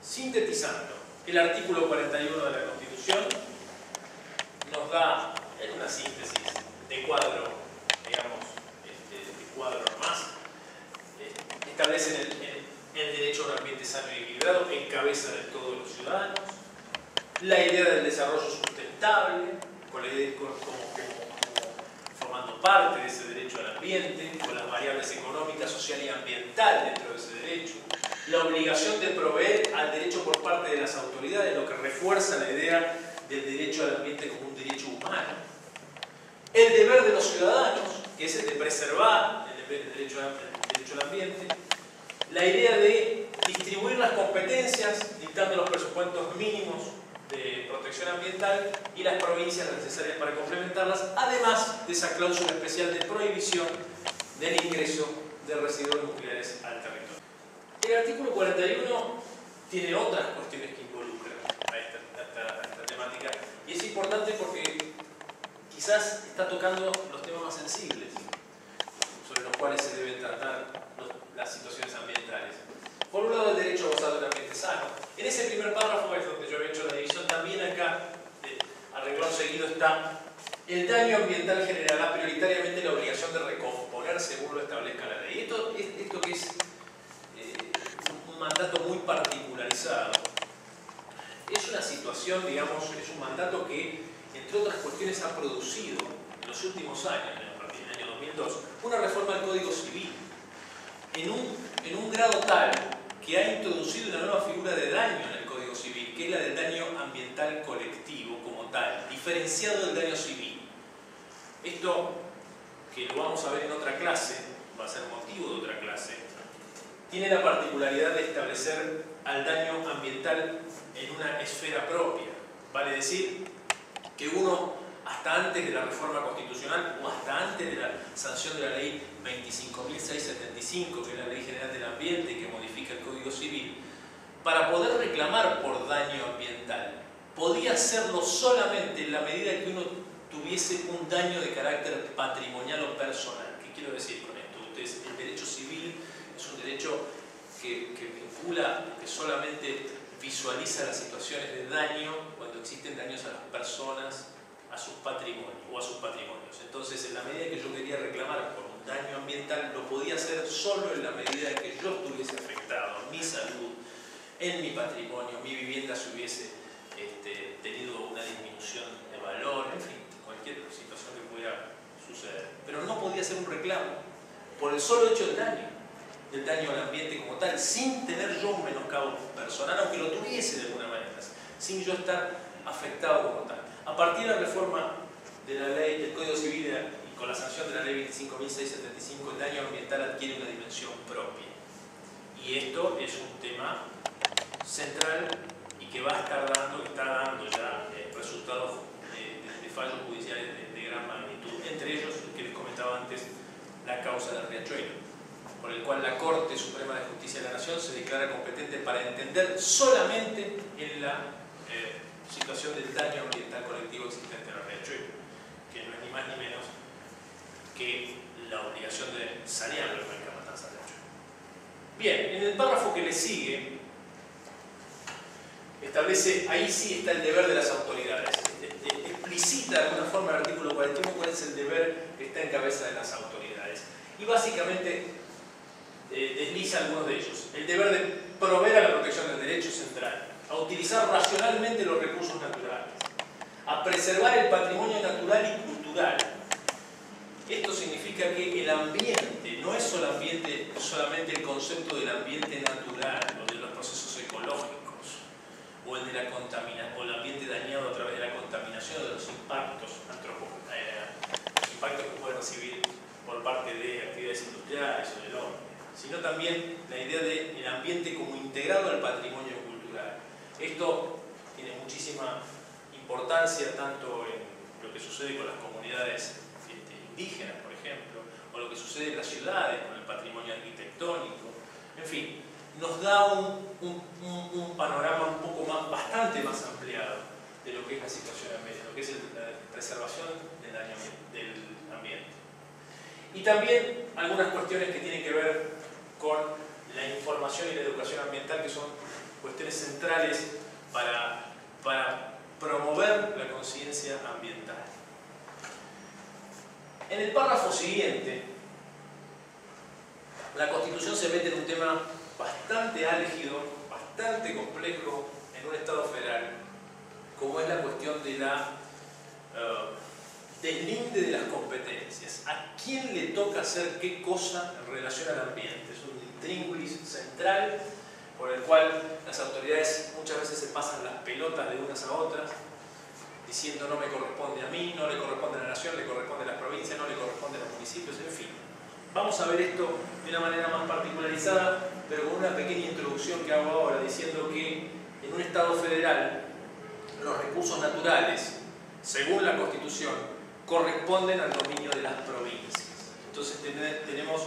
Sintetizando, el artículo 41 de la Constitución nos da, en una síntesis de cuadro, digamos, de cuadro más, establece el derecho a un ambiente sano y equilibrado en cabeza de todos los ciudadanos, la idea del desarrollo sustentable, como formando parte de ese derecho al ambiente, con las variables económica, social y ambiental dentro de ese derecho, la obligación de proveer al derecho por parte de las autoridades, lo que refuerza la idea del derecho al ambiente como un derecho humano, el deber de los ciudadanos, que es el de preservar el derecho al ambiente, la idea de distribuir las competencias, dictando los presupuestos mínimos de protección ambiental y las provincias necesarias para complementarlas, además de esa cláusula especial de prohibición del ingreso de residuos nucleares al territorio. El artículo 41 tiene otras cuestiones que involucran a esta temática y es importante porque quizás está tocando los temas más sensibles sobre los cuales se deben tratar las situaciones ambientales. Por un lado, el derecho a gozar de un ambiente sano. En ese primer párrafo es donde yo había hecho la división. También acá, a renglón seguido, está: el daño ambiental generará prioritariamente la obligación de recomponer según lo establezca la ley. Esto que es un mandato muy particularizado. Es una situación, digamos, es un mandato que, entre otras cuestiones, ha producido en los últimos años, a partir del año 2002, una reforma del Código Civil en un grado tal que ha introducido una nueva figura de daño en el Código Civil, que es la del daño ambiental colectivo como tal, diferenciado del daño civil. Esto, que lo vamos a ver en otra clase, va a ser motivo de otra clase, tiene la particularidad de establecer al daño ambiental en una esfera propia. Vale decir que uno, hasta antes de la reforma constitucional o hasta antes de la sanción de la ley 25.675, que es la Ley General del Ambiente que modifica el Código Civil, para poder reclamar por daño ambiental, podía hacerlo solamente en la medida que uno tuviese un daño de carácter patrimonial o personal. ¿Qué quiero decir con esto? Ustedes, el derecho civil es un derecho que vincula, que solamente visualiza las situaciones de daño cuando existen daños a las personas, a sus patrimonios o a sus patrimonios. Entonces, en la medida que yo quería reclamar por un daño ambiental, lo podía hacer solo en la medida que yo estuviese afectado, mi salud, en mi patrimonio, mi vivienda se hubiese tenido una disminución de valor, en fin, cualquier situación que pudiera suceder. Pero no podía hacer un reclamo por el solo hecho del daño al ambiente como tal, sin tener yo un menoscabo personal, aunque lo tuviese de alguna manera, sin yo estar afectado como tal. A partir de la reforma de la ley del Código Civil y con la sanción de la ley 25.675, el daño ambiental adquiere una dimensión propia. Y esto es un tema central y que va a estar dando, que está dando ya resultados de fallos judiciales de gran magnitud. Entre ellos, el que les comentaba antes, la causa del Riachuelo, por el cual la Corte Suprema de Justicia de la Nación se declara competente para entender solamente en la situación del daño ambiental colectivo existente en el Riachuelo, que no es ni más ni menos que la obligación de sanear el Parque Matanza Riachuelo. Bien, en el párrafo que le sigue, establece, ahí sí está el deber de las autoridades. Explicita de alguna forma el artículo 41 cuál es el deber que está en cabeza de las autoridades. Y básicamente desliza algunos de ellos. El deber de proveer a la protección del derecho central, a utilizar racionalmente los recursos naturales, a preservar el patrimonio natural y cultural. Esto significa que el ambiente no es solamente el concepto del ambiente natural o de los procesos ecológicos o el de la o el ambiente dañado a través de la contaminación o de los impactos los impactos que puede recibir por parte de actividades industriales o del hombre, sino también la idea del ambiente como integrado al patrimonio cultural. Esto tiene muchísima importancia tanto en lo que sucede con las comunidades indígenas, por ejemplo, o lo que sucede en las ciudades con el patrimonio arquitectónico. En fin, nos da un panorama un poco más, bastante más ampliado de lo que es la situación ambiental, de lo que es la preservación del ambiente. Y también algunas cuestiones que tienen que ver con la información y la educación ambiental, que son cuestiones centrales para promover la conciencia ambiental. En el párrafo siguiente, la Constitución se mete en un tema bastante álgido, bastante complejo en un Estado federal, como es la cuestión de del límite de las competencias. ¿A quién le toca hacer qué cosa en relación al ambiente? Es un intríngulis central por el cual las autoridades muchas veces se pasan las pelotas de unas a otras, diciendo no me corresponde a mí, no le corresponde a la nación, le corresponde a las provincias, no le corresponde a los municipios, en fin. Vamos a ver esto de una manera más particularizada, pero con una pequeña introducción que hago ahora, diciendo que en un Estado federal los recursos naturales, según la Constitución, corresponden al dominio de las provincias. Entonces tenemos,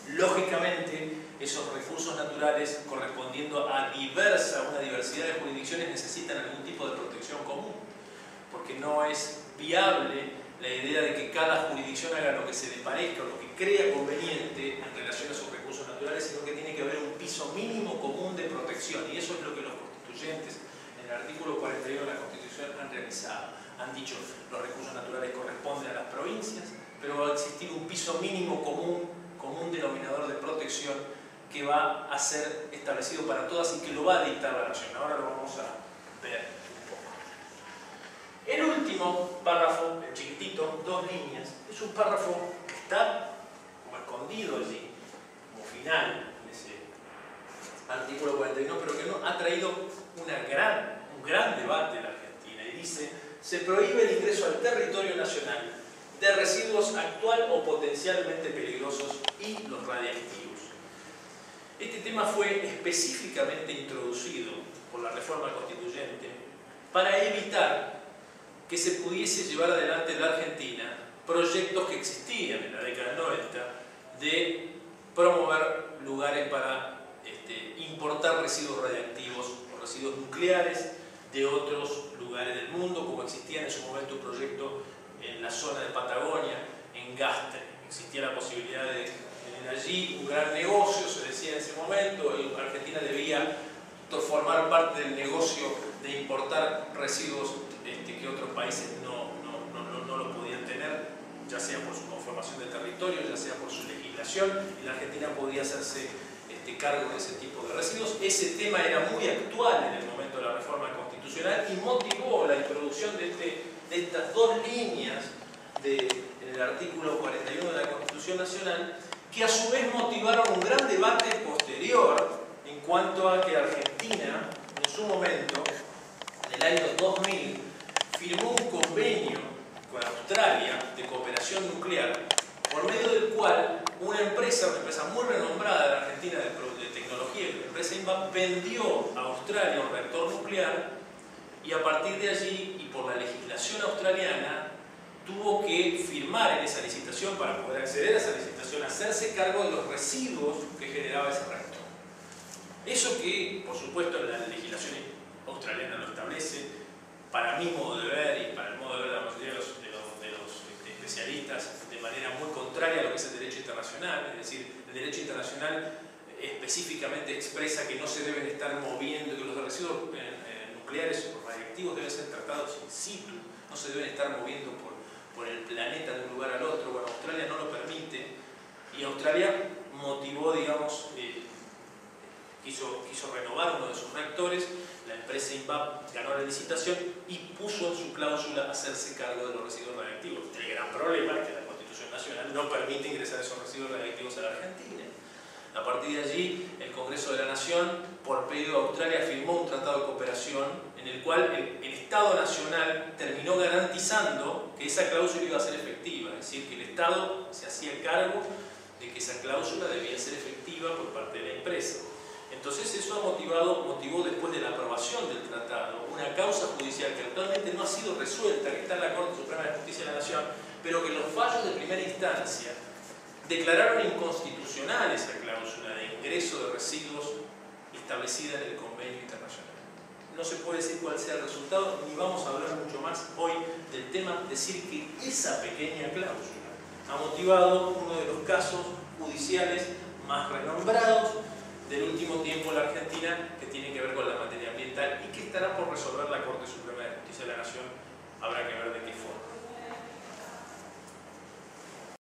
lógicamente, esos recursos naturales correspondiendo a una diversidad de jurisdicciones necesitan algún tipo de protección común, porque no es viable la idea de que cada jurisdicción haga lo que se le parezca o lo que crea conveniente en relación a sus recursos naturales, sino que tiene que haber un piso mínimo común de protección, y eso es lo que los constituyentes en el artículo 41 de la Constitución han realizado. Han dicho los recursos naturales corresponden a las provincias, pero va a existir un piso mínimo común denominador de protección que va a ser establecido para todas y que lo va a dictar la nación. Ahora lo vamos a ver un poco. El último párrafo, el chiquitito, 2 líneas, es un párrafo que está como escondido allí, como final en ese artículo 41, pero que no ha traído un gran debate en la Argentina, y dice: se prohíbe el ingreso al territorio nacional de residuos actual o potencialmente peligrosos y los radiactivos. Este tema fue específicamente introducido por la reforma constituyente para evitar que se pudiese llevar adelante en la Argentina proyectos que existían en la década del 90 de promover lugares para importar residuos radiactivos o residuos nucleares de otros lugares del mundo, como existía en su momento un proyecto en la zona de Patagonia, en Gastre. Existía la posibilidad de tener allí un gran negocio, se decía en ese momento, y Argentina debía formar parte del negocio de importar residuos que otros países no lo podían tener, ya sea por su conformación de territorio, ya sea por su legislación, y la Argentina podía hacerse cargo de ese tipo de residuos. Ese tema era muy actual en el momento de la reforma constitucional y motivó la introducción de estas 2 líneas en el artículo 41 de la Constitución Nacional, que a su vez motivaron un gran debate posterior en cuanto a que Argentina, en su momento, en el año 2000, firmó un convenio con Australia de cooperación nuclear, por medio del cual una empresa muy renombrada de la Argentina de tecnología, la empresa INVAP, vendió a Australia un reactor nuclear, y a partir de allí, y por la legislación australiana, tuvo que firmar en esa licitación, para poder acceder a esa licitación, hacerse cargo de los residuos que generaba ese reactor. Eso que, por supuesto, la legislación australiana lo establece, para mi modo de ver y para el modo de ver de la mayoría de los especialistas, de manera muy contraria a lo que es el derecho internacional. Es decir, el derecho internacional específicamente expresa que no se deben estar moviendo, que los residuos nucleares o radiactivos deben ser tratados in situ, no se deben estar moviendo por el planeta de un lugar al otro. Bueno, Australia no lo permite, y Australia motivó, digamos, quiso renovar uno de sus reactores. La empresa INVAP ganó la licitación y puso en su cláusula hacerse cargo de los residuos radiactivos. El gran problema es que la Constitución Nacional no permite ingresar esos residuos radiactivos a la Argentina. A partir de allí, el Congreso de la Nación, por pedido de Australia, firmó un tratado de cooperación en el cual el Estado Nacional terminó garantizando que esa cláusula iba a ser efectiva, es decir, que el Estado se hacía cargo de que esa cláusula debía ser efectiva por parte de la empresa. Entonces eso motivó después de la aprobación del tratado una causa judicial que actualmente no ha sido resuelta, que está en la Corte Suprema de Justicia de la Nación, pero que los fallos de primera instancia declararon inconstitucional esa cláusula de ingreso de residuos establecida en el convenio internacional. No se puede decir cuál sea el resultado, ni vamos a hablar mucho más hoy del tema, decir que esa pequeña cláusula ha motivado uno de los casos judiciales más renombrados del último tiempo en la Argentina que tiene que ver con la materia ambiental y que estará por resolver la Corte Suprema de Justicia de la Nación. Habrá que ver de